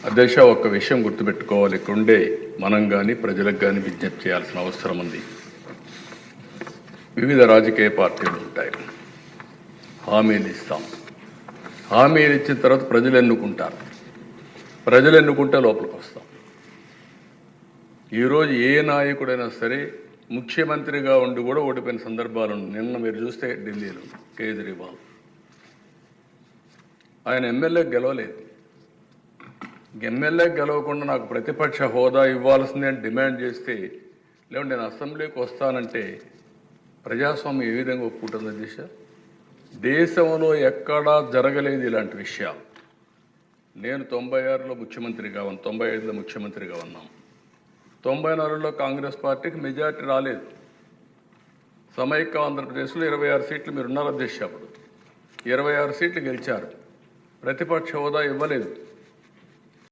అధ్యక్ష, ఒక్క విషయం గుర్తుపెట్టుకోవాలి. ఇక్కడుండే మనం కానీ ప్రజలకు కానీ విజ్ఞప్తి చేయాల్సిన అవసరం ఉంది. వివిధ రాజకీయ పార్టీలు ఉంటాయి, హామీలు ఇస్తాం. హామీలు ఇచ్చిన తర్వాత ప్రజలు ఎన్నుకుంటారు. ప్రజలు ఎన్నుకుంటే లోపలికి వస్తాం. ఈరోజు ఏ నాయకుడైనా సరే ముఖ్యమంత్రిగా ఉండి కూడా ఓడిపోయిన సందర్భాలు ఉన్నాయి. నిన్న మీరు చూస్తే ఢిల్లీలో కేజ్రీవాల్ ఆయన ఎమ్మెల్యే గెలవలేదు. ఎమ్మెల్యే గెలవకుండా నాకు ప్రతిపక్ష హోదా ఇవ్వాల్సిందే అని డిమాండ్ చేస్తే, లేదంటే నేను అసెంబ్లీకి వస్తానంటే ప్రజాస్వామ్యం ఏ విధంగా ఒప్పుకుంటుంది దిశ? దేశంలో ఎక్కడా జరగలేదు ఇలాంటి విషయాలు. నేను 96లో ముఖ్యమంత్రిగా ఉన్నాను, 95లో ముఖ్యమంత్రిగా ఉన్నాం. 94లో కాంగ్రెస్ పార్టీకి మెజార్టీ రాలేదు. సమైక్య ఆంధ్రప్రదేశ్లో 26 సీట్లు మీరు ఉన్నారు అధ్యక్ష. అప్పుడు 26 సీట్లు గెలిచారు. ప్రతిపక్ష హోదా ఇవ్వలేదు.